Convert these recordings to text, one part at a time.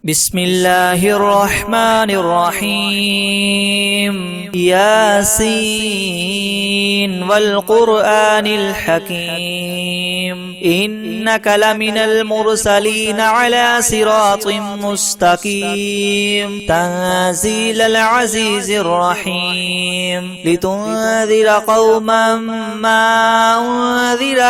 بسم الله الرحمن الرحيم ياسين والقرآن الحكيم إنك لمن المرسلين على صراط مستقيم تنزيل العزيز الرحيم لتنذر قوما ما أنذر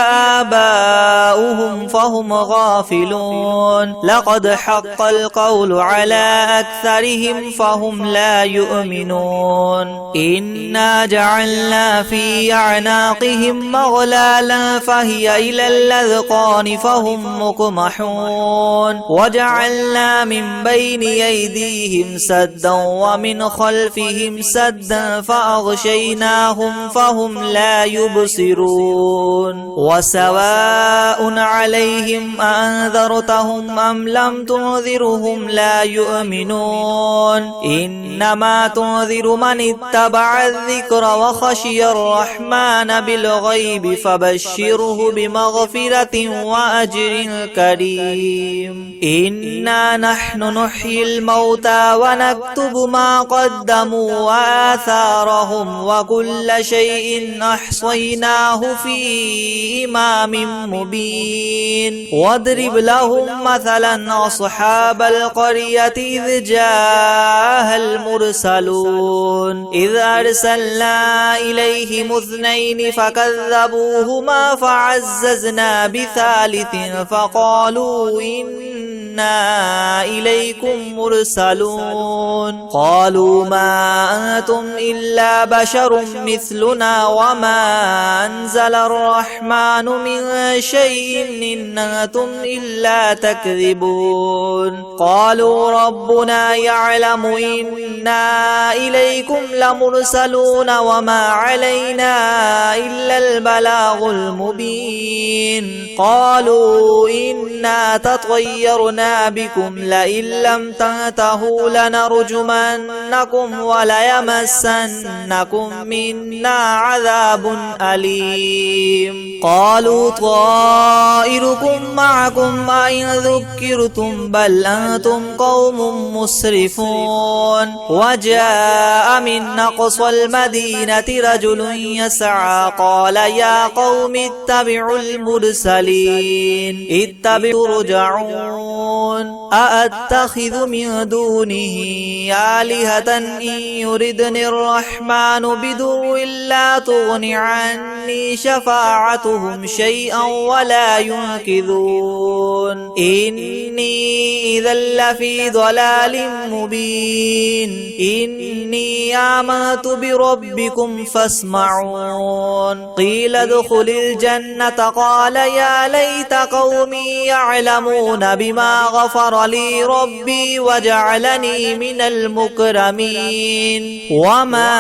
آباؤهم فهم غافلون لقد حق القول على أكثرهم فهم لا يؤمنون إنا جعلنا في أعناقهم مغلالا فهي إلى الأذقان فهم مقمحون وجعلنا من بين أيديهم سدا ومن خلفهم سدا فأغشيناهم فهم لا يبصرون وسواء عليهم أنذرتهم أم لم تنذرهم لا يؤمنون إنما تنذر من اتبع الذكر وخشي الرحمن بالغيب فبشره بمغفرة وأجر كريم إنا نحن نحيي الموتى ونكتب ما قدموا وآثارهم وكل شيء أحصيناه في إمام مبين واضرب لهم مثلا أصحاب القرية إذ جاءها المرسلون إذ أرسلنا إليهم اثنين فكذبوهما فعززنا بثالث فقالوا إنا إليكم مرسلون قالوا ما أنتم إلا بشر مثلنا وما أنزل الرحمن من شيء إن أنتم إلا تكذبون قالوا ربنا يعلم إنا إليكم لمرسلون وما علينا إلا البلاغ المبين قالوا إنا تطيرنا بكم لئن لم تنتهوا لنرجمنكم وليمسنكم منا عذاب أليم قالوا طائركم معكم أئن ذكرتم بل أنتم قوم مسرفون وجاء من أقصى المدينة رجل يسعى قال يا قوم اتبعوا المرسلين اتبعوا ترجعون أأتخذ من دونه آلهة إن يردني الرحمن بضر لا تغن عني شفاعتهم شيئا ولا ينقذون إني إذا لفي ضلال مبين إني آمنت بربكم فاسمعون قيل ادخل الجنة قال يا ليت قومي يعلمون بما غفر لي ربي وجعلني من المكرمين وما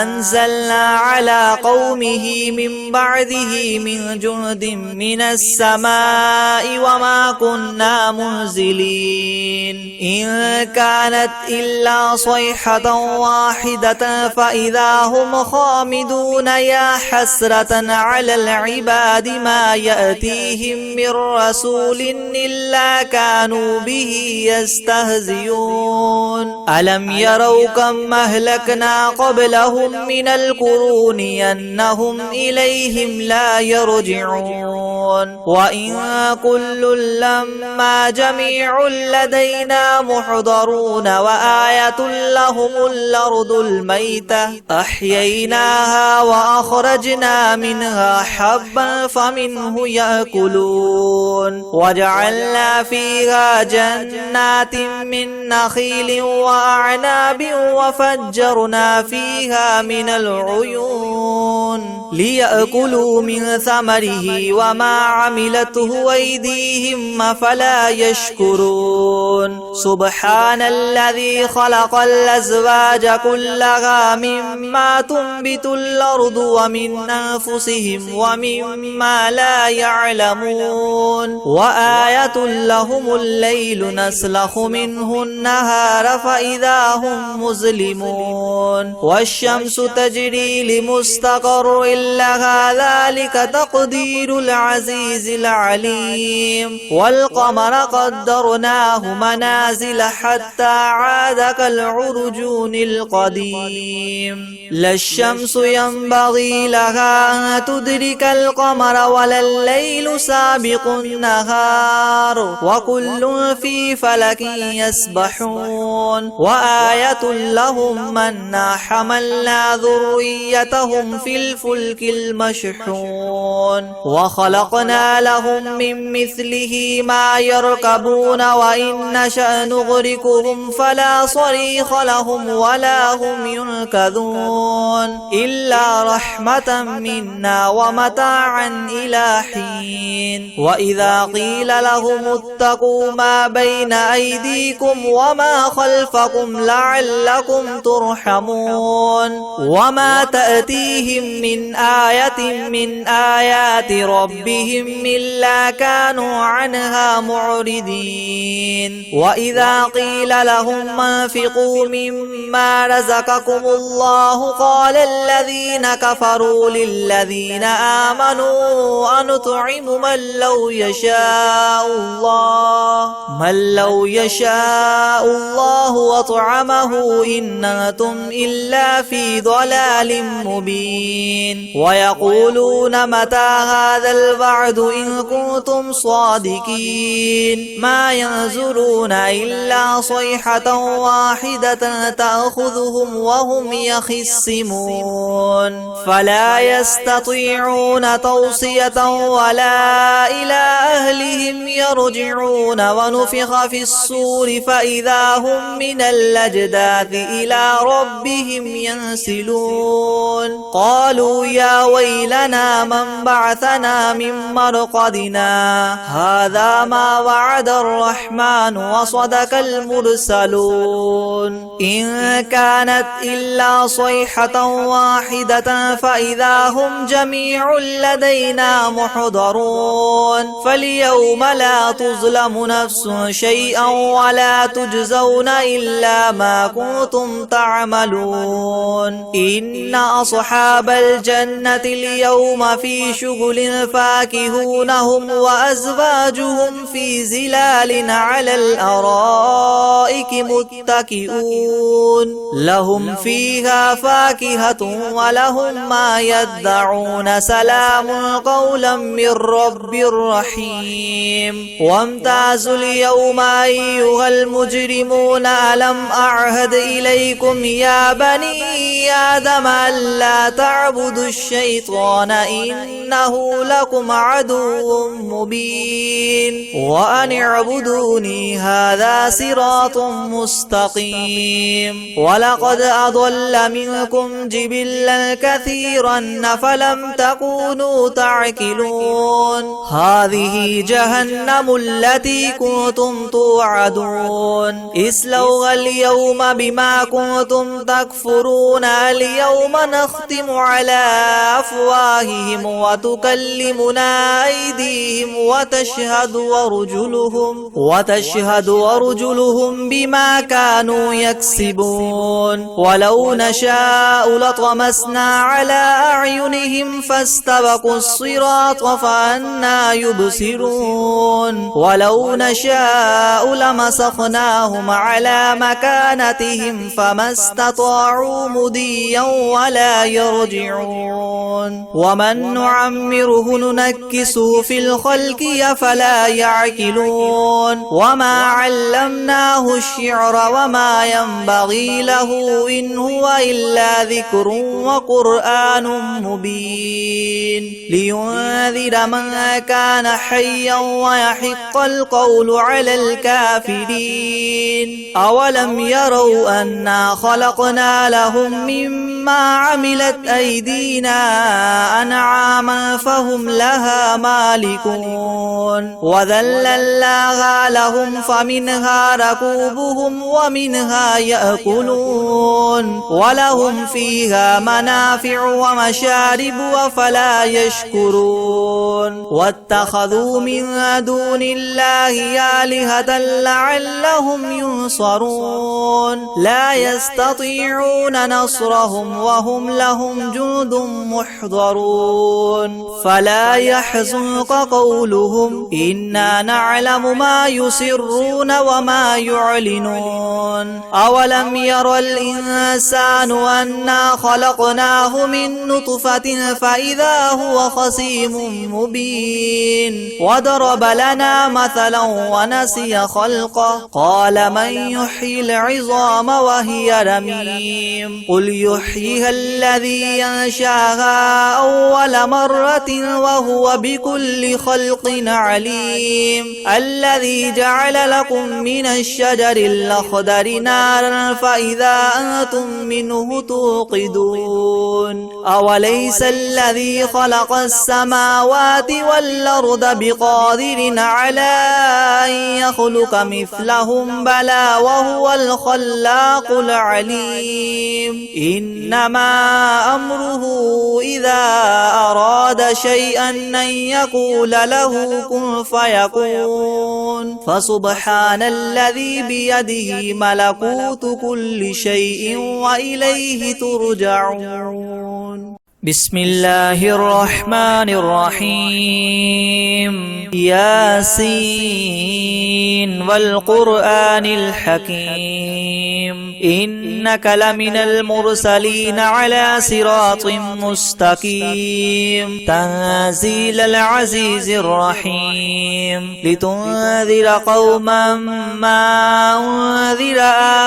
أنزلنا على قومه من بعده من جند من السماء وما كنا منزلين إن كانت إلا صيحة واحدة فإذا هم خامدون يا حسرة على العباد ما يأتيهم من رسول إلا كانوا به يستهزئون ألم يروا كم أهلكنا قبلهم من القرون أنهم إليهم لا يرجعون وإن كل لما جميع لدينا محضرون وآية لهم الأرض الميتة أحييناها وأخرجنا منها حبا فمنه يأكلون وجعلنا فيها جنات من نخيل وأعناب وفجرنا فيها من العيون ليأكلوا من ثمره وما عملته أيديهم أفلا يشكرون سبحان الذي خلق الأزواج كلها مما تنبت الأرض ومن أنفسهم ومما لا يعلمون وآية لهم الليل نسلخ منه النهار فإذا هم مظلمون والشمس تجري لمستقر لها ذلك تقدير العزيز العليم والقمر قدرناه منازل المنازل حتى عاد كالعرجون القديم. لا الشمس ينبغي لها أن تدرك القمر ولا الليل سابق النهار وكل في فلك يسبحون. وآية لهم أنا حملنا ذريتهم في الفلك المشحون وخلقنا لهم من مثله ما يركبون وإن نشأ نغرقهم فلا صريخ لهم ولا هم ينقذون إلا رحمة منا ومتاعا إلى حين. وإذا قيل لهم اتقوا ما بين أيديكم وما خلفكم لعلكم ترحمون وما تأتيهم من آية من آيات ربهم إلا كانوا عنها معرضين. وإذا قيل لهم انفقوا مما رزقكم الله قال الذين كفروا للذين آمنوا أنطعم من لو يشاء الله وطعمه إن أنتم إلا في ضلال مبين. ويقولون متى هذا الوعد إن كنتم صادقين ما ينزلون إلا صيحة واحدة تأخذهم وهم يخصمون فلا يستطيعون توصية ولا إلى أهلهم يرجعون. ونفخ في الصور فإذا هم من الأجداث إلى ربهم ينسلون. قالوا يا ويلنا من بعثنا من مرقدنا هذا ما وعد الرحمن وصدق المرسلون. إن كانت إلا صيحة واحدة فإذا هم جميع لدينا محضرون. فاليوم لا تظلم نفس شيئا ولا تجزون إلا ما كنتم تعملون. إن أصحاب الجنة اليوم في شغل فاكهون هم وأزواجهم في زلال على الأرائك متكئون لهم فيها فاكهة ولهم ما يدعون سلام قولا من رب رحيم. وامتازوا اليوم أيها المجرمون ألم أعهد إليكم يا بني آدم ألا تعبدوا الشيطان إنه لكم عدو مبين وأن اعبدوني هذا صراط مستقيم. ولقد أضل منكم جبلا كثيرا فلم تكونوا تعقلون. هذه جهنم التي كنتم توعدون اصلوها اليوم بما كنتم تكفرون. اليوم نختم على أفواههم وتكلمنا أيديهم وتشهد أرجلهم بما كانوا يكسبون. ولو نشاء لطمسنا على أعينهم فاستبقوا الصراط فأنى يبصرون. ولو نشاء لمسخناهم على مكانتهم فما استطاعوا مضيا ولا يرجعون. ومن نعمره ننكسه في الخلق أفلا يعقلون. وما علمناه الشعر وما ينبغي له إن هو إلا ذكر وقرآن مبين لينذر من كان حيا ويحق القول على الكافرين. أولم يروا أنا خلقنا لهم مما عملت أيدينا أنعاما فهم لها مالكون. وذللناها لهم فمنها ركوبهم ومنها يأكلون ولهم فيها منافع ومشارب أفلا يشكرون. واتخذوا من دون الله آلهة لعلهم ينصرون لا يستطيعون نصرهم وهم لهم جند محضرون. فلا يحزنك قولهم إنا نعلم ما يسرون وما يعلنون يعلنون أولم ير الإنسان أنا خلقناه من نطفة فإذا هو خصيم مبين وضرب لنا مثلا ونسي خلقه قال من يحيي العظام وهي رميم قل يحييها الذي ينشاها أول مرة وهو بكل خلق عليم الذي جعل لكم من الشجر الأخضر نارا فإذا أنتم منه توقدون أوليس الذي خلق السماوات والأرض بقادر على أن يخلق مثلهم بلى وهو الخلاق العليم إنما أمره إذا أراد شيئا أن يقول له كن فيكون فسبحان الذي بيده ملكوت كل شيء وإليه ترجعون بسم الله الرحمن الرحيم ياسين والقرآن الحكيم إنك لمن المرسلين على صراط مستقيم تنزيل العزيز الرحيم لتنذر قوما ما أنذر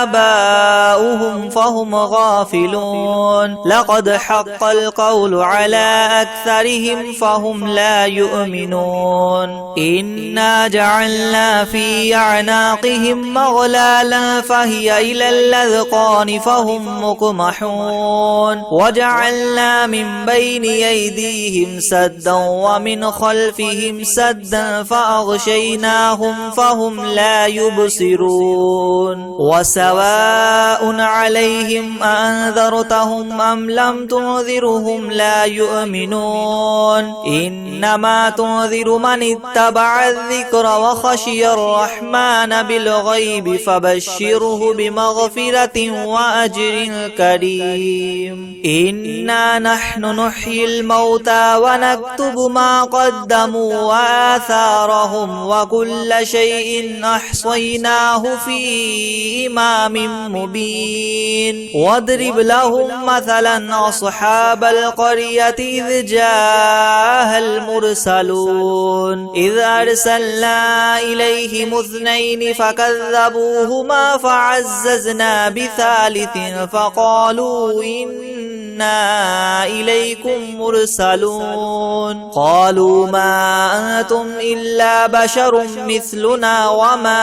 آباؤهم فهم غافلون لقد حق القول على أكثرهم فهم لا يؤمنون إنا جعلنا في أعناقهم مغلالا فهي إلى الأذقان فهم مقمحون وجعلنا من بين أيديهم سدا ومن خلفهم سدا فأغشيناهم فهم لا يبصرون وسواء عليهم أنذرتهم أم لم تنذرهم لا يؤمنون إنما تنذر من اتبع الذكر وخشي الرحمن بالغيب فبشره بمغفرة وأجر كريم إنا نحن نحيي الموتى ونكتب ما قدموا وآثارهم وكل شيء أحصيناه في إمام مبين واضرب لهم مثلا أصحاب القرية إذ جاءها المرسلون إذ أرسلنا إليهم اثنين فكذبوهما فعززنا بثالث فقالوا إنا إليكم مرسلون قالوا ما أنتم إلا بشر مثلنا وما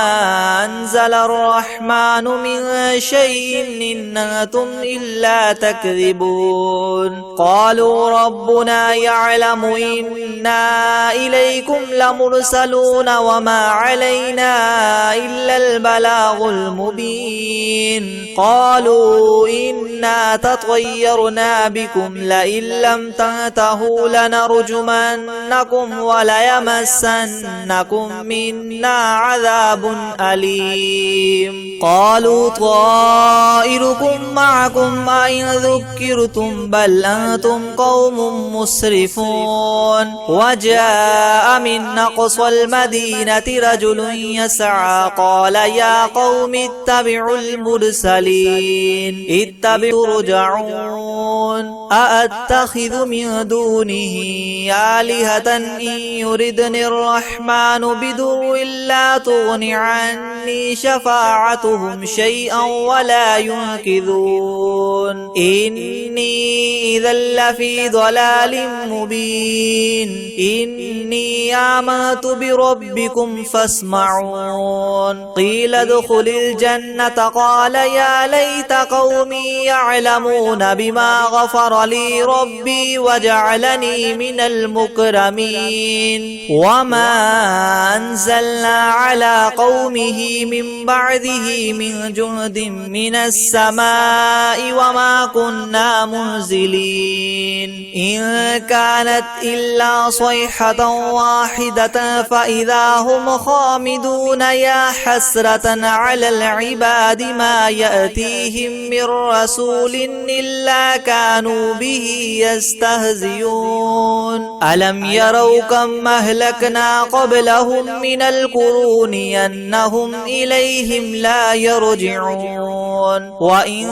أنزل الرحمن من شيء إن أنتم إلا تكذبون قالوا ربنا يعلم إنا إليكم لمرسلون وما علينا إلا البلاغ المبين قالوا إنا تطيرنا بكم لئن لم تنتهوا لنرجمنكم وليمسنكم منا عذاب أليم قالوا طائركم معكم أئن ذكرتم بل أنتم قوم مسرفون وجاء من أقصى المدينة رجل يسعى قال يا قوم اتبعوا المرسلين اتبعوا ترجعون أأتخذ من دونه آلهة إن يردني الرحمن بدر لا تغن عني شفاعتهم شيئا ولا ينقذون إني إذا لفي ضلال مبين إني آمنت بربكم فاسمعون قيل ادخل الجنة قال يا ليت قومي يعلمون بما غفر لي ربي وجعلني من المكرمين وما أنزلنا على قومه من بعده من جند من السماء وما كنا منزلين إن كانت إلا صيحة واحدة فإذا هم خامدون يا حسرة على العباد ما يأتيهم من رسول إلا كانوا به يستهزئون ألم يروا كم أهلكنا قبلهم من القرون أنهم إليهم لا لا يرجعون وإن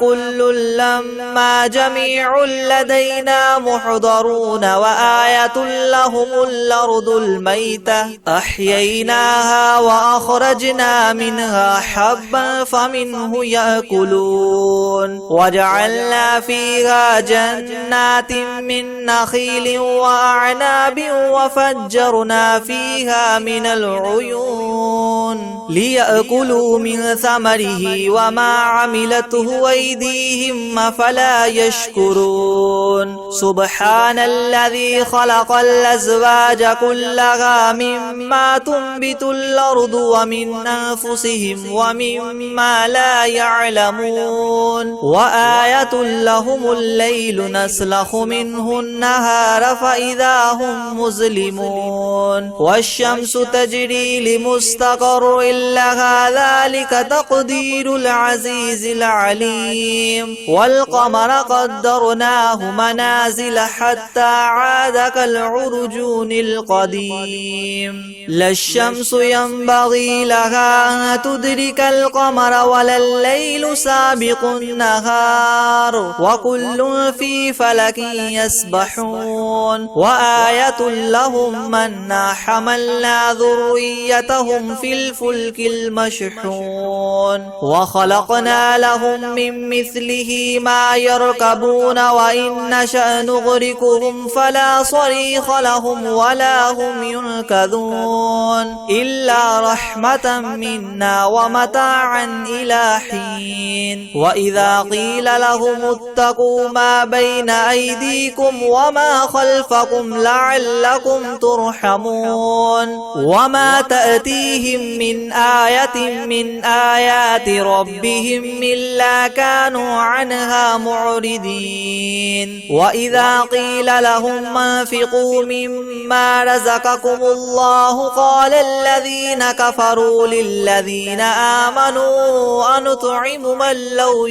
كل لما جميع لدينا محضرون وآية لهم الأرض الميتة أحييناها وأخرجنا منها حبا فمنه يأكلون وجعلنا فيها جنات من نخيل وأعناب وفجرنا فيها من العيون ليأكلوا من ثمره وما عملته أيديهم أفلا يشكرون سبحان الذي خلق الأزواج كلها مما تنبت الأرض ومن أنفسهم ومما لا يعلمون وآية لهم الليل نسلخ منه النهار فإذا هم مظلمون والشمس تجري لمستقر لها ذلك تقدير العزيز العليم والقمر قدرناه منازل حتى عاد كالعرجون القديم لا الشمس ينبغي لها أن تدرك القمر ولا الليل سابق النهار وكل في فلك يسبحون وآية لهم أنا حملنا ذريتهم في الفلك المشحون وخلقنا لهم من مثله ما يركبون وإن نشأ نغرقهم فلا صريخ لهم ولا هم ينقذون إلا رحمة منا ومتاعا إلى حين وإذا قيل لهم اتقوا ما بين أيديكم وما خلفكم لعلكم ترحمون وما تأتيهم من آية من آيات ربهم إلا كانوا عنها معرضين وإذا قيل لهم انفقوا مما رزقكم الله قال الذين كفروا للذين آمنوا أنطعم من لو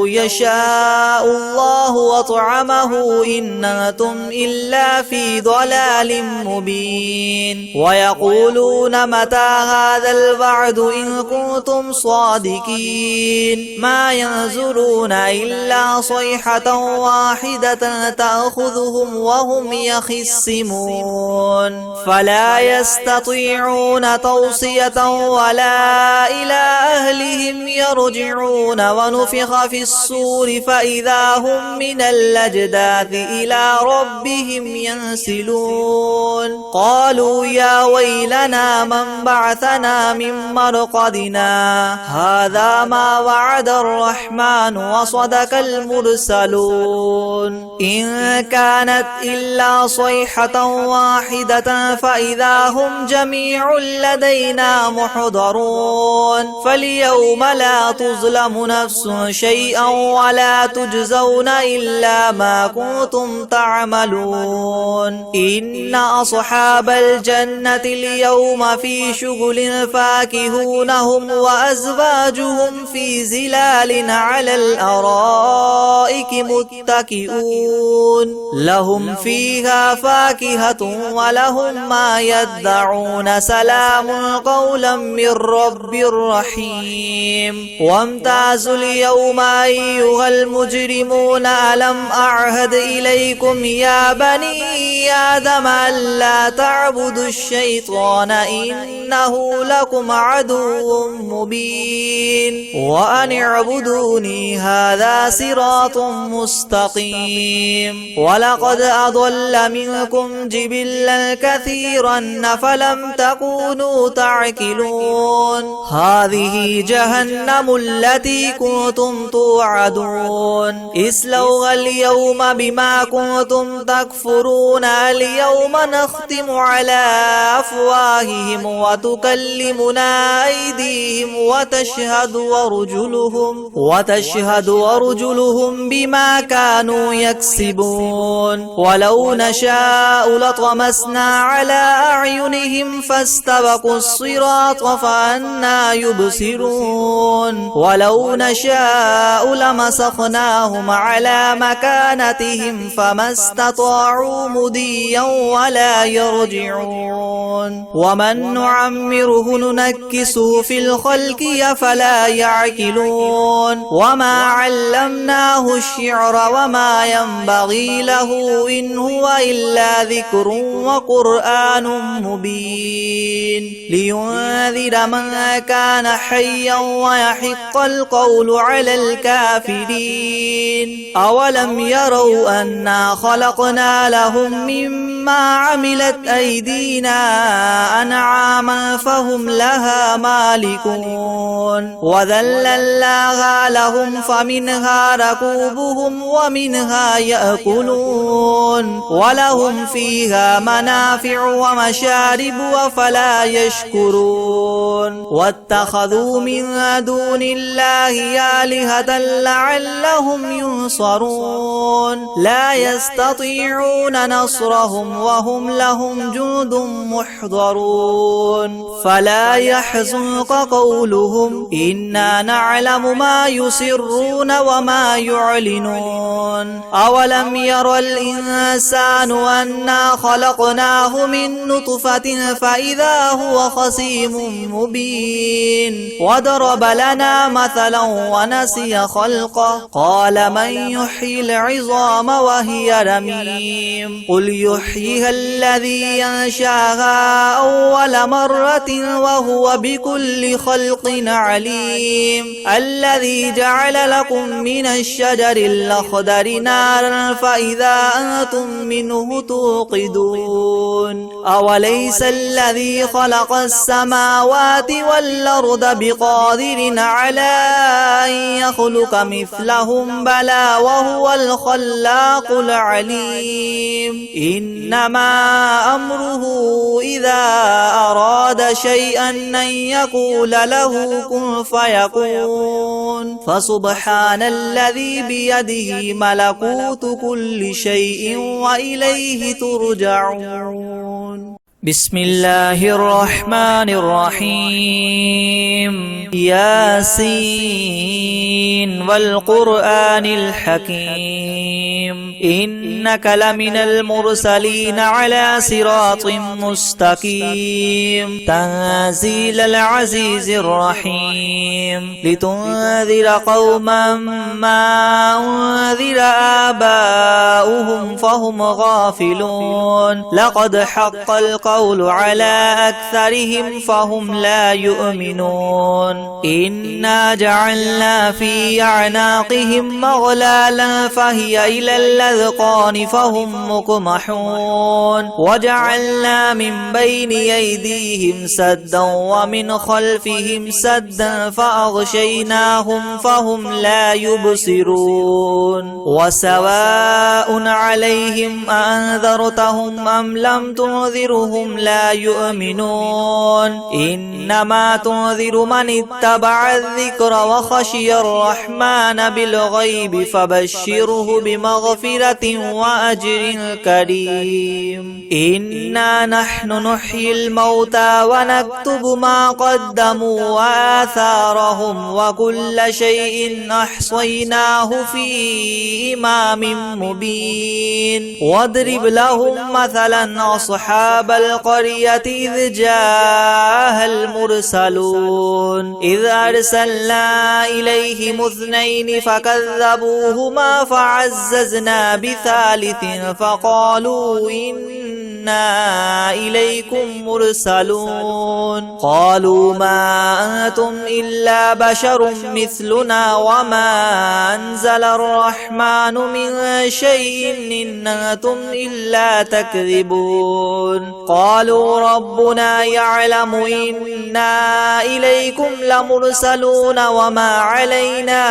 يشاء الله وطعمه إن أنتم إلا في ضلال مبين ويقولون متى هذا الوعد إن كنتم صادقين ما ينظرون إلا صيحة واحدة تأخذهم وهم يخصمون فلا يستطيعون توصية ولا إلى أهلهم يرجعون ونفخ في الصور فإذا هم من الأجداث إلى ربهم ينسلون قالوا يا ويلنا من بعثنا من مرقدنا هذا ما وعد الرحمن وصدق المرسلون إن كانت إلا صيحة واحدة فإذا هم جميع لدينا محضرون فاليوم لا تظلم نفس شيئا ولا تجزون إلا ما كنتم تعملون إن أصحاب الجنة اليوم في شغل فاكهون هم وأزواجهم في زلال على الأرائك متكئون لهم فيها فاكهة ولهم ما يدعون سلام قولا من رب رحيم وامتازوا اليوم أيها المجرمون ألم أعهد إليكم يا بني آدم ألا تعبدوا الشيطان إنه لكم عدو مبين وأن اعبدوني هذا صراط مستقيم ولقد أضل منكم جبلا كثيرا فلم تكونوا تعقلون هذه جهنم التي كنتم توعدون اصلوها اليوم بما كنتم تكفرون اليوم نختم على أفواههم وتكلمنا أيديهم وتشهد وارجلهم بما كانوا يكسبون ولو نشاء لطمسنا على أعينهم فاستبقوا الصراط فأنى يبصرون ولو نشاء لمسخناهم على مكانتهم فما استطاعوا مضيا ولا يرجعون ومن نعمره ننكسه في الخلق أفلا يعقلون وما علمناه الشعر وما ينبغي له إن هو إلا ذكر وقرآن مبين لينذر من كان حيا ويحق القول على الكافرين أولم يروا أنا خلقنا لهم مما عملت أيدينا أنعاما فهم لها مالكون وذللناها لهم فمنها ركوبهم ومنها يأكلون ولهم فيها منافع ومشارب أفلا يشكرون واتخذوا من دون الله آلهة لعلهم ينصرون لا يستطيعون نصرهم وهم لهم جند محضرون فلا يحزنك قولهم إنا نعلم ما يسرون وما يعلنون أولم ير الإنسان أنا خلقناه من نطفة فإذا هو خصيم مبين وضرب لنا مثلا ونسي خلقه قال من يحيي العظام وهي رميم قل يحييها الذي ينشاها أول مرة وهو بكل خلق عليم الذي جعل لكم من الشجر الأخضر نارا فإذا أنتم منه توقدون أوليس الذي خلق السماوات والأرض بقادر على أن يخلق مثلهم بلى وهو الخلاق العليم إنما أمره إذا أراد شيئا أن يقول له كن فيكون فسبحان الذي بيده ملكوت كل شيء وإليه ترجعون بسم الله الرحمن الرحيم ياسين والقرآن الحكيم إنك لمن المرسلين على صراط مستقيم تنزيل العزيز الرحيم لتنذر قوما ما أنذر آباؤهم فهم غافلون لقد حق القول على أكثرهم فهم لا يؤمنون إنا جعلنا في أعناقهم مغلالا فهي إلى الأذقان فهم مقمحون وجعلنا من بين أيديهم سدا ومن خلفهم سدا فأغشيناهم فهم لا يبصرون وسواء عليهم أنذرتهم أم لم تنذرهم لا يؤمنون إنما تنذر من اتبع الذكر وخشي الرحمن بالغيب فبشره بمغفرة وأجر كريم إنا نحن نحيي الموتى ونكتب ما قدموا وآثارهم وكل شيء أحصيناه في إمام مبين واضرب لهم مثلا أصحاب القرية إذ جاءها المرسلون إذ أرسلنا إليهم اثنين فكذبوهما فعززنا بثالث فقالوا إنا إليكم مرسلون قالوا ما أنتم إلا بشر مثلنا وما أنزل الرحمن من شيء إن أنتم إلا تكذبون قالوا ربنا يعلم إنا إليكم لمرسلون وما علينا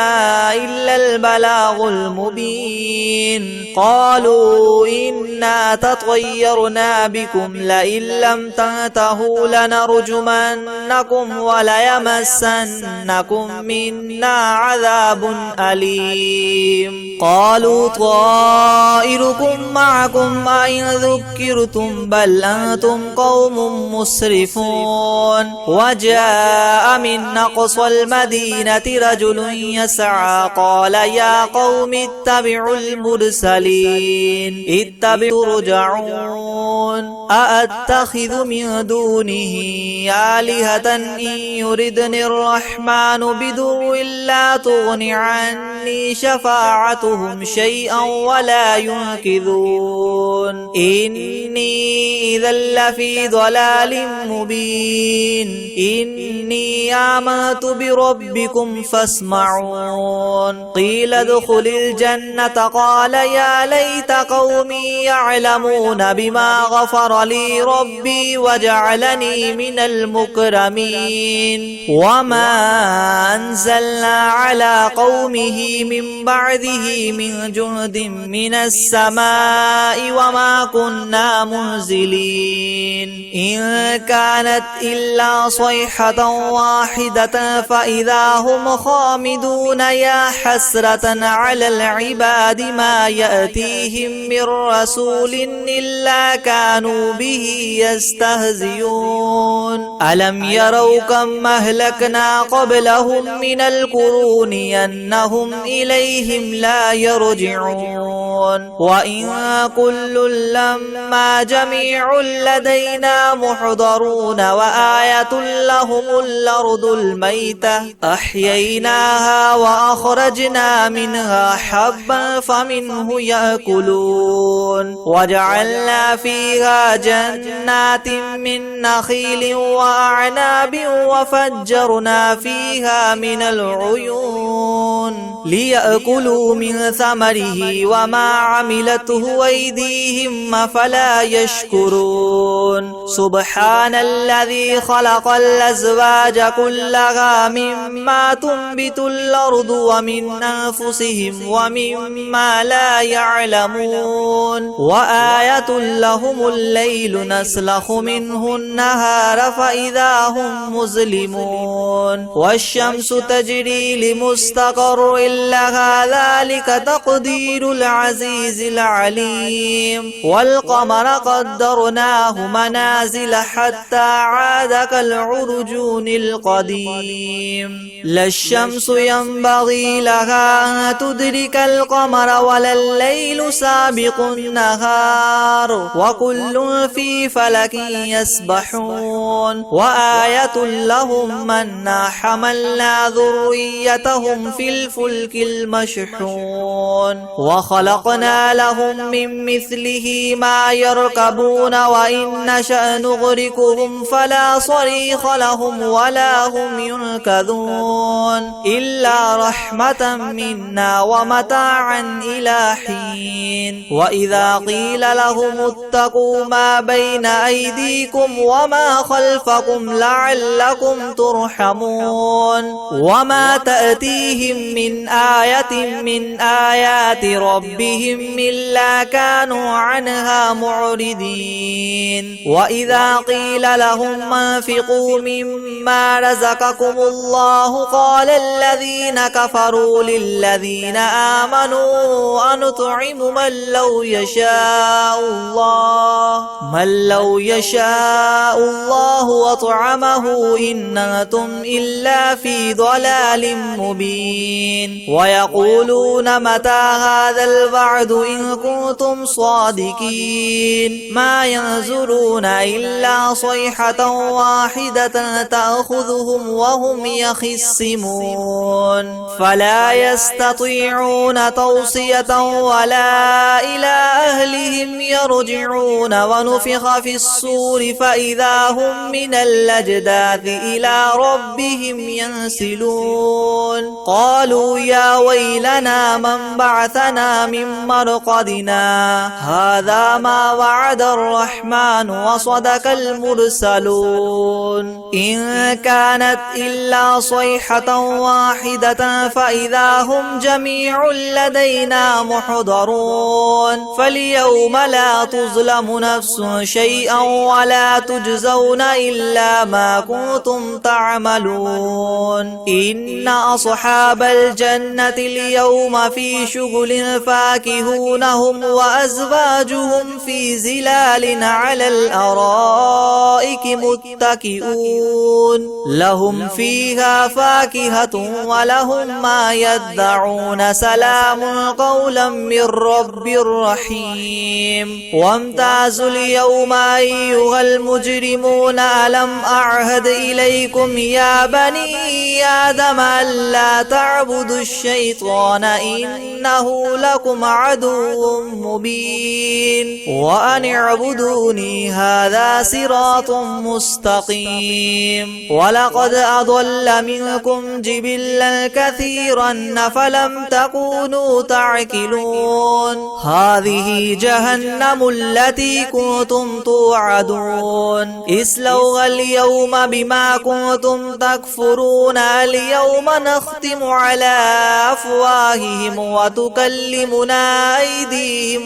إلا البلاغ المبين قالوا إنا تطيرنا يطيرنا بكم لئن لم تنتهوا لنرجمنكم وليمسنكم منا عذاب أليم قالوا طائركم معكم أئن ذكرتم بل أنتم قوم مسرفون وجاء من أقصى المدينة رجل يسعى قال يا قوم اتبعوا المرسلين اتبعوا ترجعون أأتخذ من دونه آلهة إن يردني الرحمن بدر لا تغن عني شفاعتهم شيئا ولا ينقذون إني إذا لفي ضلال مبين إني آمنت بربكم فاسمعون قيل ادخل الجنة قال يا ليت قومي يعلمون بما غفر لي ربي وجعلني من المكرمين وما أنزلنا على قومه من بعده من جند من السماء وما كنا منزلين إن كانت إلا صيحة واحدة فإذا هم خامدون يا حسرة على العباد ما يأتيهم من رسول إلا كانوا به يستهزئون ألم يروا كم أهلكنا قبلهم من القرون أنهم إليهم لا يرجعون وإن كل لما جميع لدينا محضرون وآية لهم الأرض الميتة أحييناها وأخرجنا منها حبا فمنه يأكلون وجعلنا فيها جنات من نخيل وأعناب وفجرنا فيها من العيون ليأكلوا من ثمره وما عملته أيديهم أفلا يشكرون سبحان الذي خلق الأزواج كلها مما تنبت الأرض ومن أنفسهم ومما لا يعلمون وآية لهم الليل نسلخ منه النهار فإذا هم مظلمون والشمس تجري لمستقر لها ذلك تقدير العزيز العليم والقمر قدرناه منازل حتى عاد كالعرجون القديم لا الشمس ينبغي لها أن تدرك القمر ولا الليل سابق النهار وكل في فلك يسبحون وآية لهم أنا حملنا ذريتهم في الفلك المشحون وخلقنا لهم من مثله ما يركبون وإن نشأ نغرقهم فلا صريخ لهم ولا هم ينقذون إلا رحمة منا ومتاعا إلى حين وإذا قيل لهم اتقوا ما بين أيديكم وما خلفكم لعلكم ترحمون وما تأتيهم من آية من آيات ربهم إلا كانوا عنها معرضين وإذا قيل لهم انفقوا مما رزقكم الله قال الذين كفروا للذين آمنوا أنطعم من لو يشاء الله وطعمه إن أنتم إلا في ضلال مبين ويقولون متى هذا الوعد إن كنتم صادقين ما ينظرون إلا صيحة واحدة تأخذهم وهم يخصمون فلا يستطيعون توصية ولا إلى أهلهم يرجعون ونفخ في الصور فإذا هم من الأجداث إلى ربهم ينسلون قالوا يا ويلنا من بعثنا من مرقدنا هذا ما وعد الرحمن وصدق المرسلون إن كانت إلا صيحة واحدة فإذا هم جميع لدينا محضرون فاليوم لا تظلم نفس شيئا ولا تجزون إلا ما كنتم تعملون إن أصحاب الجنة اليوم في شغل فاكهون هم وأزواجهم في زلال على الأرائك متكئون لهم فيها فاكهة ولهم ما يدعون سلام قولا من رب رحيم وامتازوا اليوم أيها المجرمون ألم أعهد إليكم يا بني آدم ألا تعبدوا الشيطان إنه لكم عدو مبين وأن اعبدوني هذا صراط مستقيم ولقد أضل منكم جبلا كثيرا فلم تكونوا تعقلون هذه جهنم التي كنتم توعدون اصلوها اليوم بما كنتم تكفرون اليوم نختم على أفواههم وتكلمنا أيديهم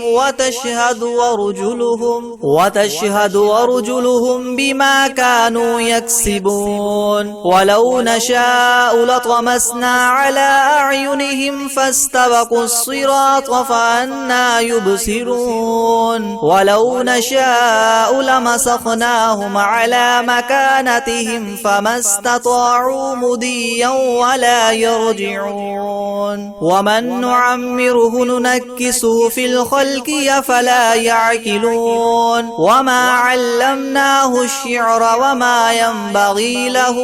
وتشهد أرجلهم بما كانوا يكسبون ولو نشاء لطمسنا على أعينهم فاستبقوا الصراط فأنى يبصرون ولو نشاء لمسخناهم على مكانتهم فما استطاعوا مضيا ولا يرجعون ومن نعمره ننكسه في الخلق أفلا يعقلون وما علمناه الشعر وما ينبغي له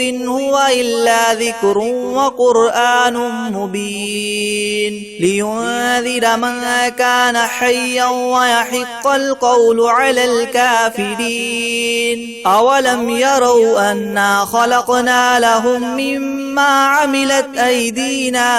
إن هو إلا ذكر وقرآن مبين لينذر من كان حيا ويحق القول على الكافرين أولم يروا أنا خلقنا لهم مما عملت أيدينا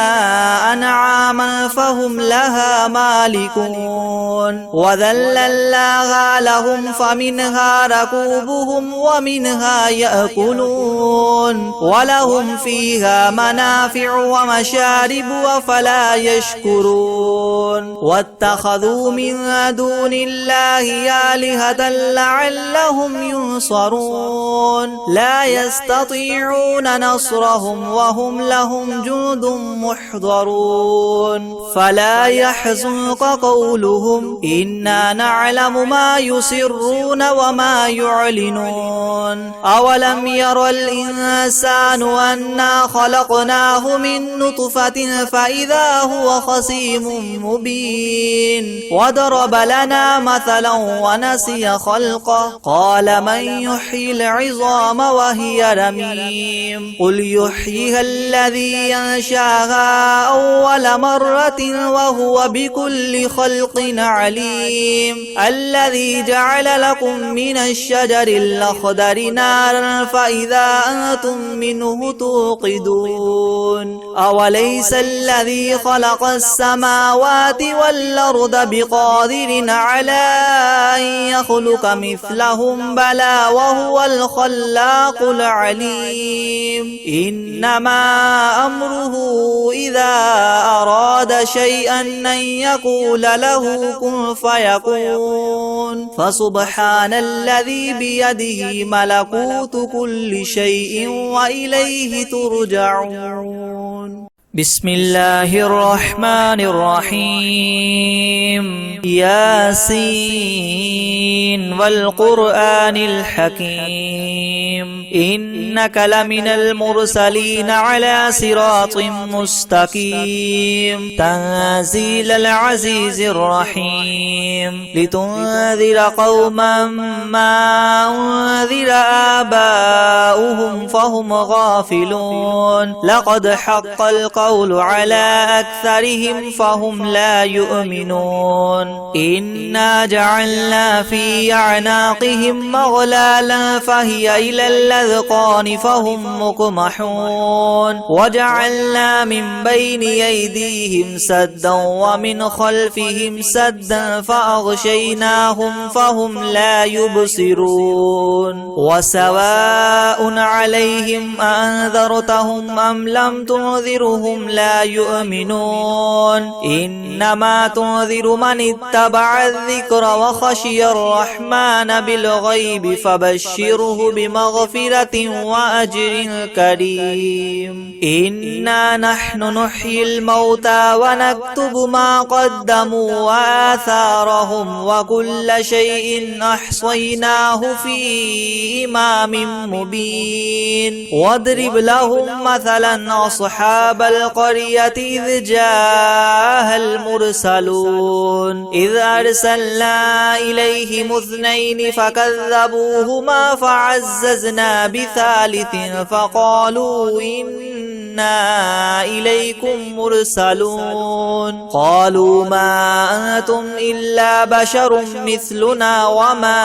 أنعاما فهم لها مالكون وذللناها لهم فمنها ركوبهم ومنها يأكلون ولهم فيها منافع ومشارب أفلا يشكرون واتخذوا من دون الله آلهة لعلهم ينصرون لا يستطيعون نصرهم وهم لهم جند محضرون فلا يحزنك قولهم إنا نعلم ما يسرون وما يعلنون أولم ير الإنسان أنا خلقناه من نطفة فإذا هو خصيم مبين وضرب لنا مثلا ونسي خلقه قال من يحيي العظام وهي رميم قل يحييها الذي ينشاها أول مرة وهو بكل خلق عليم الذي جعل لكم من الشجر الأخضر نارا فإذا أنتم منه توقدون أوليس الذي خلق السماوات والأرض بقادر على أن يخلق مثلهم بلى وهو الخلاق العليم إنما أمره إذا أراد شيئا أن يقول له كن فيكون فسبحان الذي بيده ملكوت كل شيء وإليه ترجعون بسم الله الرحمن الرحيم ياسين والقرآن الحكيم إنك لمن المرسلين على صراط مستقيم تنزيل العزيز الرحيم لتنذر قوما ما أنذر آباؤهم فهم غافلون لقد حق القول القول على أكثرهم فهم لا يؤمنون إنا جعلنا في أعناقهم مغلالا فهي إلى الأذقان فهم مقمحون وجعلنا من بين أيديهم سدا ومن خلفهم سدا فأغشيناهم فهم لا يبصرون وسواء عليهم أنذرتهم أم لم تنذرهم لا يؤمنون إنما تنذر من اتبع الذكر وخشي الرحمن بالغيب فبشره بمغفرة وأجر كريم إنا نحن نحيي الموتى ونكتب ما قدموا وآثارهم وكل شيء أحصيناه في إمام مبين واضرب لهم مثلا أصحاب القرية إذ جاءها المرسلون إذ أرسلنا إليهم اثنين فكذبوهما فعززنا بثالث فقالوا إنا إليكم مرسلون قالوا ما أنتم إلا بشر مثلنا وما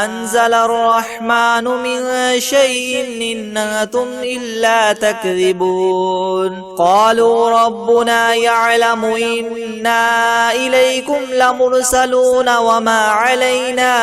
أنزل الرحمن من شيء إن أنتم إلا تكذبون قالوا ربنا يعلم إنا إليكم لمرسلون وما علينا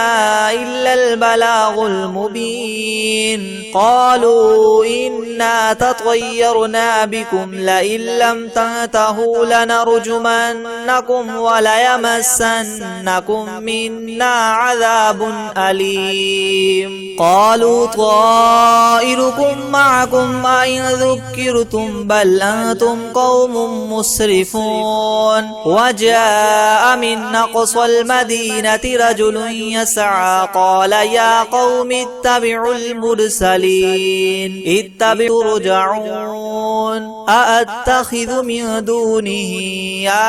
إلا البلاغ المبين قالوا إنا تطيرنا بكم لئن لم تنتهوا لنرجمنكم وليمسنكم منا عذاب أليم قالوا طائركم معكم أئن ذكرتم بل أنتم قوم مسرفون وجاء من أقصى المدينة رجل يسعى قال يا قوم اتبعوا المرسلين اتبعوا ترجعون أأتخذ من دونه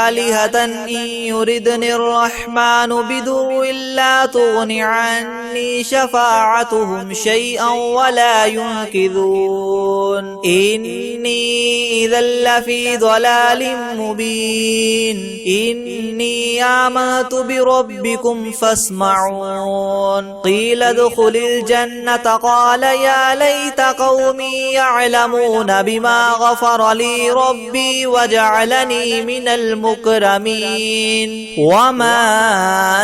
آلهة إن يردني الرحمن بدر لا تغن عني شفاعتهم شيئا ولا ينقذون إني إذا لفي ضلال مبين إني آمنت بربكم فاسمعون قيل ادخل الجنة قال يا ليت قومي يعلمون بما غفر لي ربي وجعلني من المكرمين وما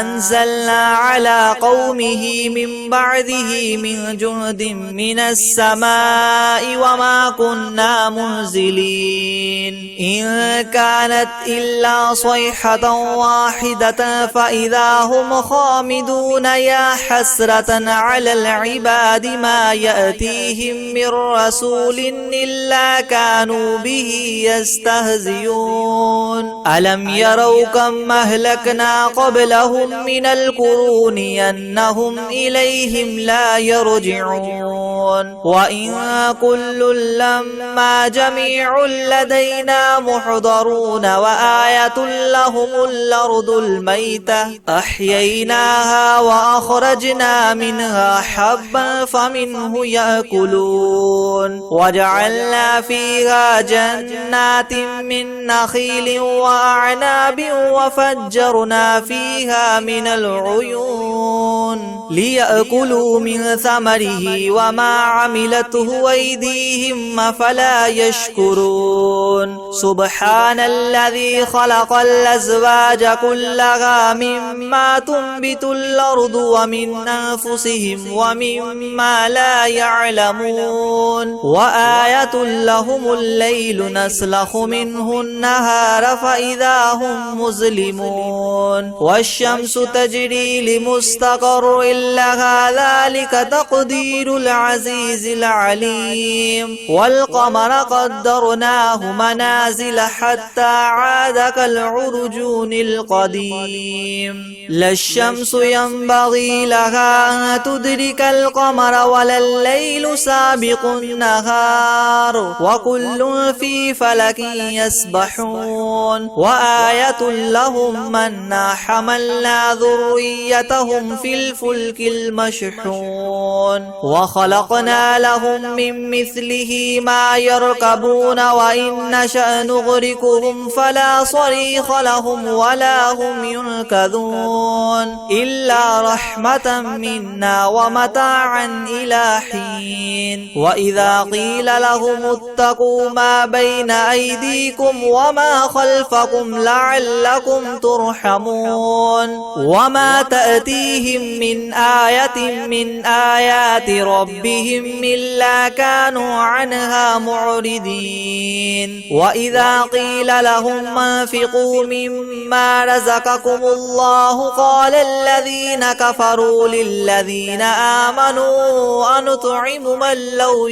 أنزلنا على قومه من بعده من جند من السماء وما كنا منزلين إن كانت إلا صيحة واحدة فإذا هم خامدون يا حسرة على العباد ما يأتيهم من رسول إلا كانوا به يستهزئون ألم يروا كم أهلكنا قبلهم من القرون أنهم إليهم لا يرجعون وإن كل لما جميع لدينا محضرون وآية لهم الأرض الميتة أحييناها وأخرجنا منها حبا فمنه يأكلون وجعلنا فيها جنات من نخيل وأعناب وفجرنا فيها من العيون ليأكلوا من ثمره وما عملته أيديهم أفلا يشكرون سبحان الذي خلق الأزواج كلها مما تنبت الأرض ومن أنفسهم ومما لا يعلمون وآية لهم الليل نسلخ منه النهار فإذا هم مظلمون والشمس تجري لمستقر لها ذلك تقدير العزيز العليم والقمر قدرناه منازل حتى عاد كالعرجون القديم لا الشمس ينبغي لها أن تدرك القمر ولا الليل سابق النهار وكل في فلك يسبحون وآية لهم منا حملنا ذريتهم في الفلك المشحون وخلقنا لهم من مثله ما يركبون وإن نشأ نشأ نغرقهم فلا صريخ لهم ولا هم ينقذون إلا رحمة منا ومتاعا إلى حين وإذا قيل لهم اتقوا ما بين أيديكم وما خلفكم لعلكم ترحمون وما تأتيهم من آية من آيات ربهم إلا كانوا عنها معرضين وإذا قيل لهم انفقوا مما رزقكم الله قال الذين كفروا للذين آمنوا أنطعم من لو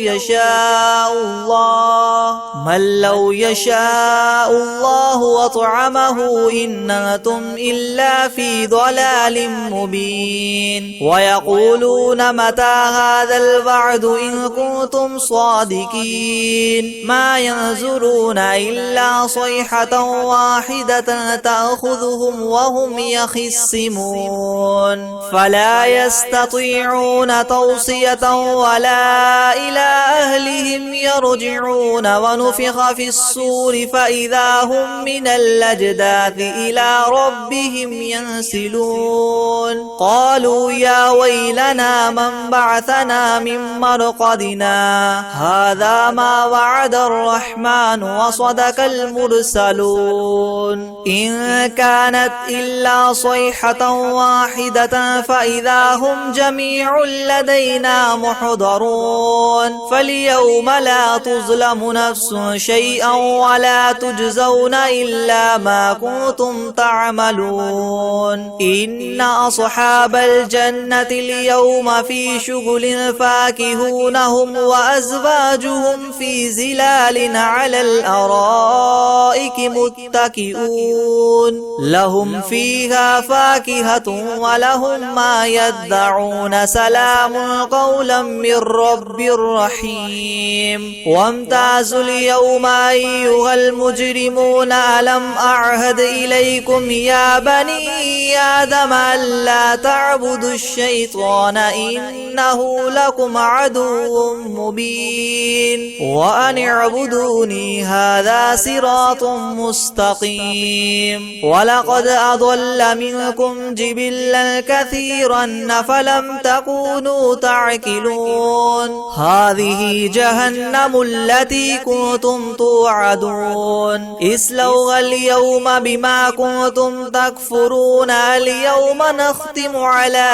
يشاء الله وطعمه إن أنتم إلا في ضلال مبين ويقولون متى هذا الوعد إن كنتم صادقين ما ينظرون إلا صيحة واحدة تأخذهم وهم يخصمون فلا يستطيعون توصية ولا إلى أهلهم يرجعون ونفخ في الصور فإذا هم من الأجداث إلى ربهم ينسلون قالوا يا ويلنا من بعثنا من مرقدنا هذا ما وعد الرحمن وصدق المرسلون إن كانت إلا صيحة واحدة فإذا هم جميع لدينا محضرون فاليوم لا تظلم نفس شيئا ولا تجزون إلا ما كنتم تعملون إن أصحاب الجنة اليوم في شغل فاكهون هم وأزواجهم في زلال على الأرائك متكئون لهم فيها فاكهة ولهم ما يدعون سلام قولا من رب رحيم وامتازوا اليوم أيها المجرمون ألم أعهد إليكم يا بني آدم ألا تعبدوا الشيطان إنه لكم عدو مبين وأن اعبدوني هذا صراط مستقيم ولقد أضل منكم جبلا كثيرا فلم تكونوا تعقلون هذه جهنم التي كنتم توعدون اصلوها اليوم بما كنتم تكفرون اليوم نختم على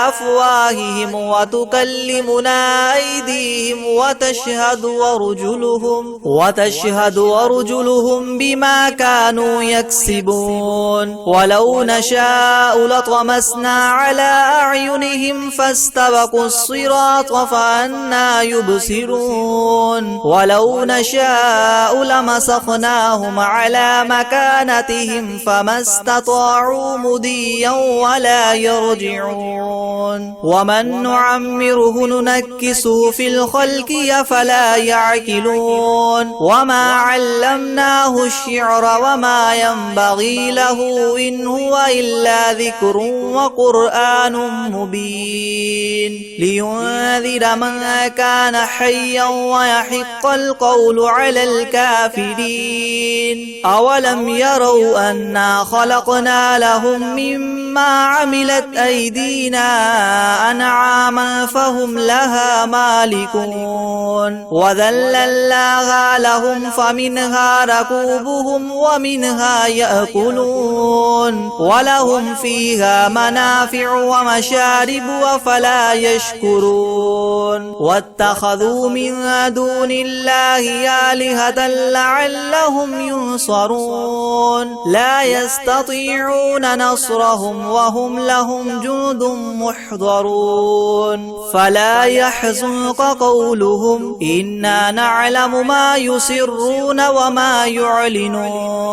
أفواههم وتكلمنا أيديهم وتشهد أرجلهم بما كانوا يكسبون ولو نشاء لطمسنا على أعينهم فاستبقوا الصراط فأنا يبصرون ولو نشاء لمسخناهم على مكانتهم فما استطاعوا مضيا ولا يرجعون ومن نعمره ننكسه في الخلق أفلا يعقلون وما علمناه الشعر وما ينبغي له إن هو إلا ذكر وقرآن مبين لينذر من كان حيا ويحق القول على الكافرين أولم يروا أنا خلقنا لهم مما عملت أيدينا أنعاما فهم لها مالكون وذللناها لهم فمنها ركوبهم ومنها يأكلون ولهم فيها منافع ومشارب وفلا يشكرون واتخذوا من دون الله آلهة لعلهم ينصرون لا يستطيعون نصرهم وهم لهم جند محضرون فلا يحزنك قولهم إنا نعلم ما يسرون وما يعلنون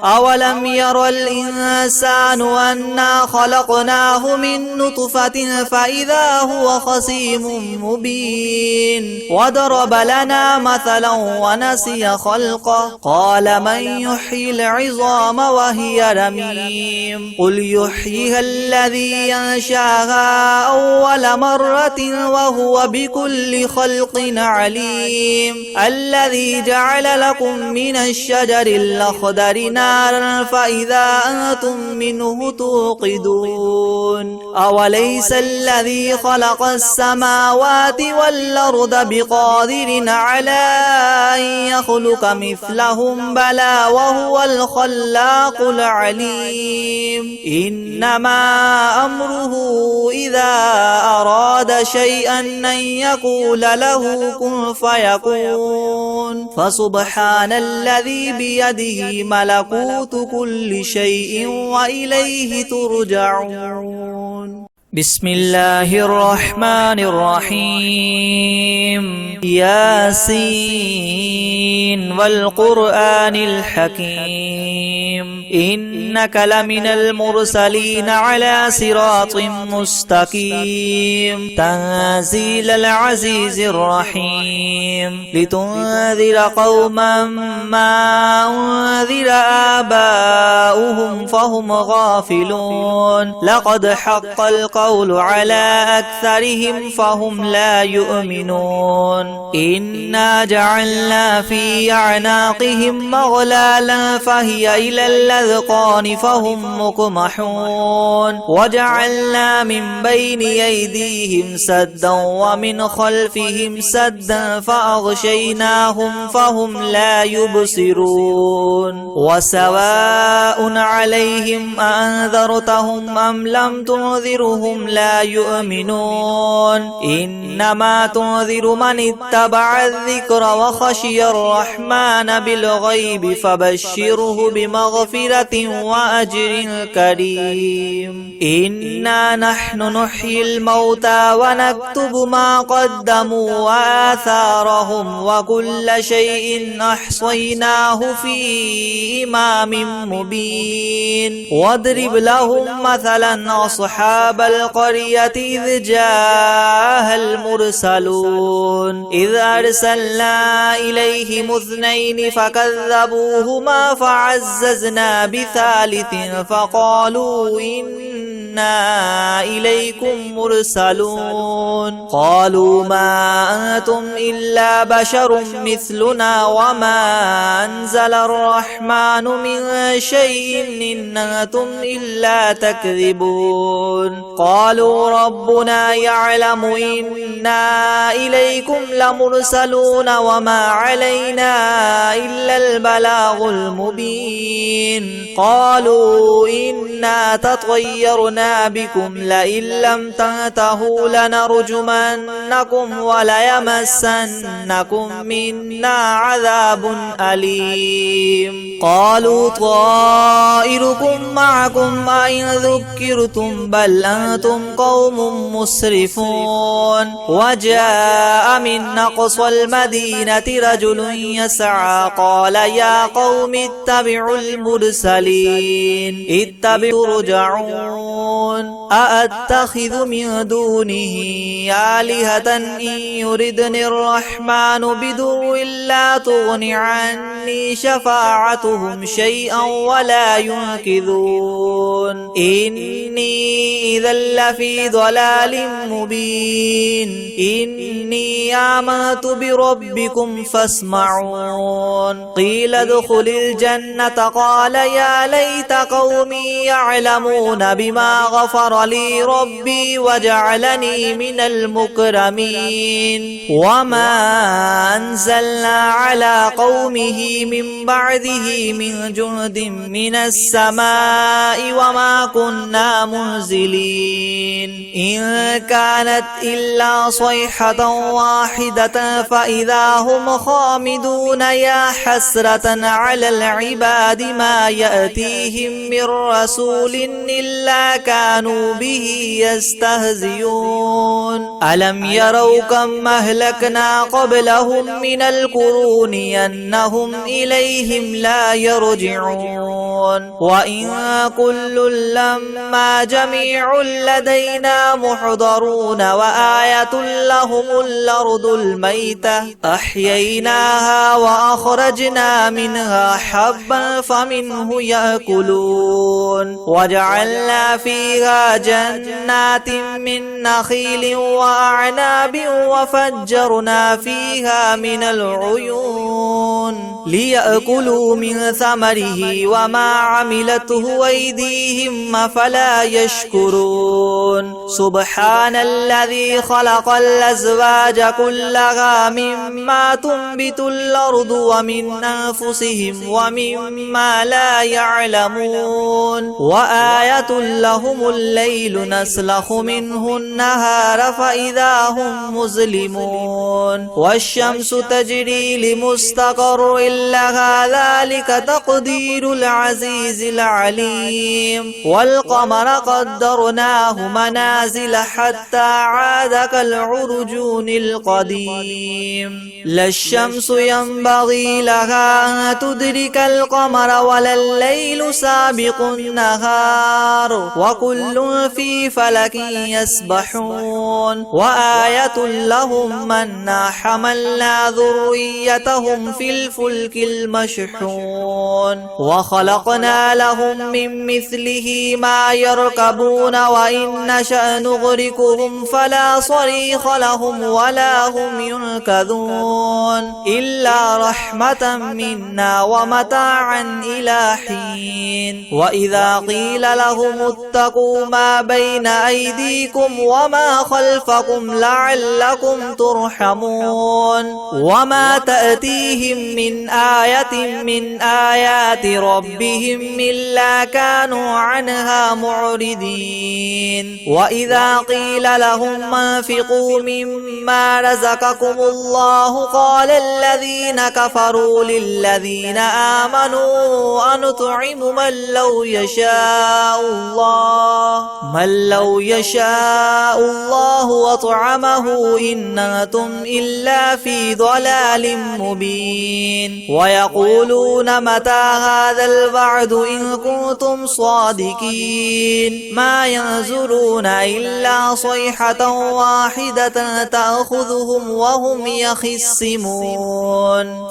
أولم ير الإنسان أنا خلقناه من نطفة فإذا هو خصيم مبين وضرب لنا مثلا ونسي خلقه قال من يحيي العظام وهي رميم قل يحييها الذي ينشاها أول مرة وهو بكل خلق عليم الذي جعل لكم من الشجر الأخضر نارا فإذا أنتم منه توقدون أوليس الذي خلق السماوات والأرض بقادر على أن يخلق مثلهم بلى وهو الخلاق العليم إنما أمره إذا أراد شيئا أن يقول له كن فيكون فسبحان الذي بيده ملكوت كل شيء وإليه ترجعون بسم الله الرحمن الرحيم ياسين والقرآن الحكيم إنك لمن المرسلين على صراط مستقيم تنزيل العزيز الرحيم لتنذر قوما ما أنذر آباؤهم فهم غافلون لقد حق القول على أكثرهم فهم لا يؤمنون إنا جعلنا في أعناقهم مغلالا فهي إلى الأذقان فهم مقمحون وجعلنا من بين أيديهم سدا ومن خلفهم سدا فأغشيناهم فهم لا يبصرون وسواء عليهم أنذرتهم أم لم تنذرهم لا يؤمنون إنما تنذر من اتبع الذكر وخشي الرحمن بالغيب فبشره بمغفرة وأجر كريم إنا نحن نحيي الموتى ونكتب ما قدموا وآثارهم وكل شيء أحصيناه في إمام مبين واضرب لهم مثلا أصحاب القرية إذ جاءها المرسلون إذ أرسلنا إليهم اثنين فكذبوهما فعززنا بثالث فقالوا إنا إليكم مرسلون قالوا ما أنتم إلا بشر مثلنا وما أنزل الرحمن من شيء إن أنتم إلا تكذبون قالوا ربنا يعلم إنا إليكم لمرسلون وما علينا إلا البلاغ المبين قالوا إنا تطيرنا بكم لئن لم تنتهوا لنرجمنكم وليمسنكم منا عذاب أليم قالوا طائركم معكم أئن ذكرتم بل أنتم قوم مسرفون وجاء من أقصى المدينة رجل يسعى قال يا قوم اتبعوا المرسلين اتبعوا ترجعون أأتخذ من دونه آلهة إن يردني الرحمن بدر لا تغن عني شفاعتهم شيئا ولا ينقذون إني إذا لفي ضلال مبين إني آمنت بربكم فاسمعون قيل ادخل الجنة قال يا ليت قومي يعلمون بما غفر لي ربي وجعلني من المكرمين وما أنزلنا على قومه من بعده من جند من السماء وما كنا منزلين إن كانت إلا صيحة واحدة فإذا هم خامدون يا حسرة على العباد ما يأتيهم من رسول إلا كانوا به يستهزئون ألم يروا كم أهلكنا قبلهم من القرون أنهم إليهم لا يرجعون وإن كل لما جميع لدينا محضرون وآية لهم الأرض الميتة أحييناها وأخرجنا منها حبا فمنه يأكلون وجعلنا فيها جنات من نخيل وأعناب وفجرنا فيها من العيون ليأكلوا من ثمره وما عملته أيديهم أفلا يشكرون سبحان الذي خلق الأزواج كلها مما تنبت الأرض ومن أنفسهم ومما لا يعلمون وآية لهم الليل نسلخ منه النهار فإذا هم مظلمون والشمس تجري لمستقر لها ذلك تقدير العزيز العليم والقمر قدرناه منازل حتى عاد كالعرجون القديم لا الشمس ينبغي لها أن تدرك القمر ولا الليل سابق النهار وكل في فلك يسبحون وآية لهم أنا حملنا ذريتهم في الفلك المشحون وخلقنا لهم من مثله ما يركبون وإن نشأ نغرقهم فلا صريخ لهم ولا هم ينقذون إلا رحمة منا ومتاعا إلى حين وإذا قيل لهم اتقوا ما بين أيديكم وما خلفكم لعلكم ترحمون وما تأتيهم من آية من آيات ربهم إلا كانوا عنها معرضين وإذا قيل لهم انفقوا مما رزقكم الله قال الذين كفروا للذين آمنوا أنطعم من لو يشاء الله وطعمه إن أنتم إلا في ضلال مبين ويقولون متى هذا الوعد إن كنتم صادقين ما ينظرون إلا صيحة واحدة تأخذهم وهم يخصمون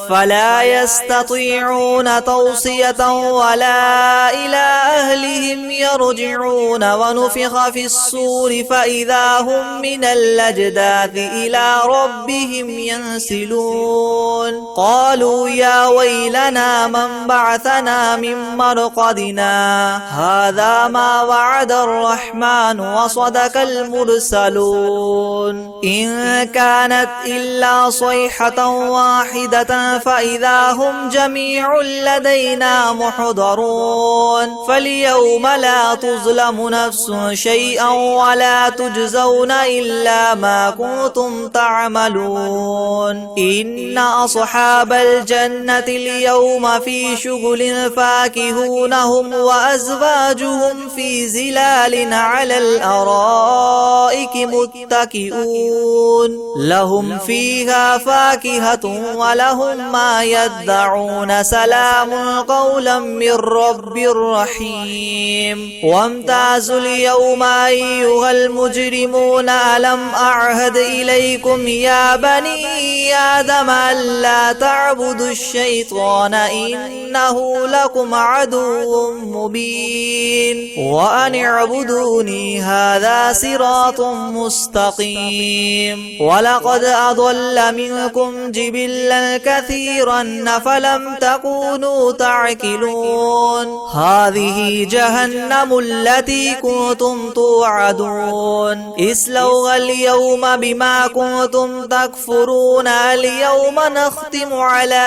فلا يستطيعون توصية ولا إلى أهلهم يرجعون ونفخ في الصور فإذا هم من الأجداث إلى ربهم ينسلون قالوا يا ويلنا من بعثنا من مرقدنا هذا ما وعد الرحمن وصدق المرسلون إن كانت إلا صيحة واحدة فإذا هم جميع لدينا محضرون فاليوم لا تظلم نفس شيئا ولا تجزون إلا ما كنتم تعملون إن أصحاب الجنة اليوم في شغل فاكهون هم وأزواجهم في زلال على الأرائك متكئون لهم فيها فاكهة ولهم ما يدعون سلام قولا من رب رحيم وامتازوا اليوم أيها المجرمون ألم أعهد إليكم يا بني آدم ألا تعبدوا الشيطان إنه لكم عدو مبين وأن اعبدوني هذا صراط مستقيم ولقد أضل منكم جبلا كثيرا فلم تكونوا تعقلون هذه جهنم التي كنتم توعدون اصلوها اليوم بما كنتم تكفرون اليوم نختم على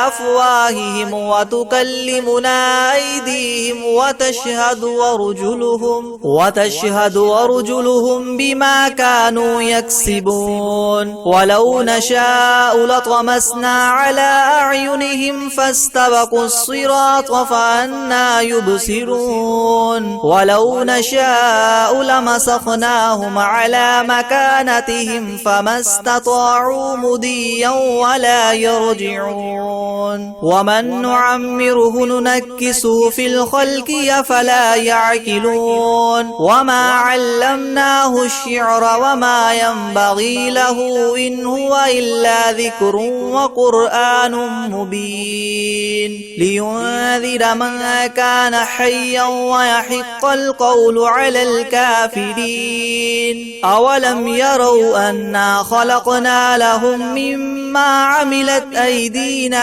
أفواههم وتكلمنا أيديهم وتشهد أرجلهم بما كانوا يكسبون ولو نشاء لطمسنا على أعينهم فاستبقوا الصراط فأنى يبصرون ولو نشاء لمسخناهم على مكانتهم فما استطاعوا مضيا ولا يرجعون يرجعون ومن نعمره ننكسه في الخلق أفلا يعقلون وما علمناه الشعر وما ينبغي له إن هو إلا ذكر وقرآن مبين لينذر من كان حيا ويحق القول على الكافرين أولم يروا أنا خلقنا لهم مما عملت أيدينا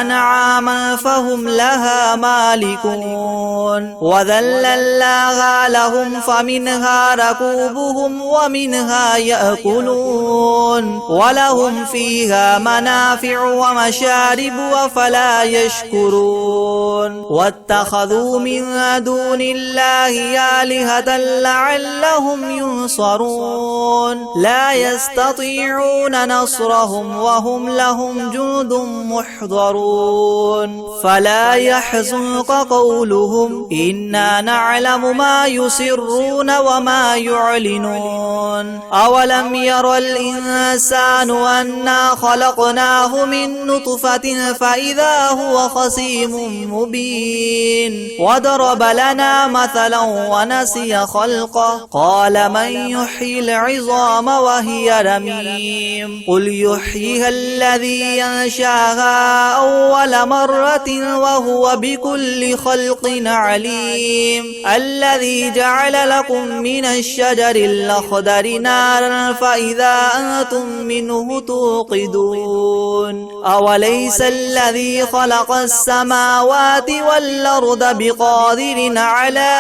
أنعاما فهم لها مالكون وذللناها لهم فمنها ركوبهم ومنها يأكلون ولهم فيها منافع ومشارب وفلا يشكرون واتخذوا من دون الله آلهة لعلهم ينصرون لا يستطيعون نصرهم وهم لهم جند محضرون فلا يحزنك قولهم إنا نعلم ما يسرون وما يعلنون أولم ير الإنسان أنا خلقناه من نطفة فإذا هو خصيم مبين وضرب لنا مثلا ونسي خلقه قال من يحيي العظام وهي رميم قل يحييها الذي ينشاها أول مرة وهو بكل خلق عليم الذي جعل لكم من الشجر الأخضر نارا فإذا أنتم منه توقدون أوليس الذي خلق السماوات والأرض بقادر على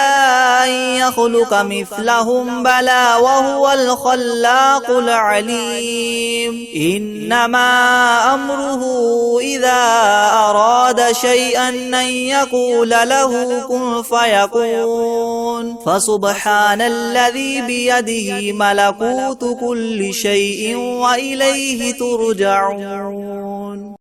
أن يخلق مثلهم بلى وهو الخلاق العليم إنما أمره إذا أراد شيئا أن يقول له كن فيكون فسبحان الذي بيده ملكوت كل شيء وإليه ترجعون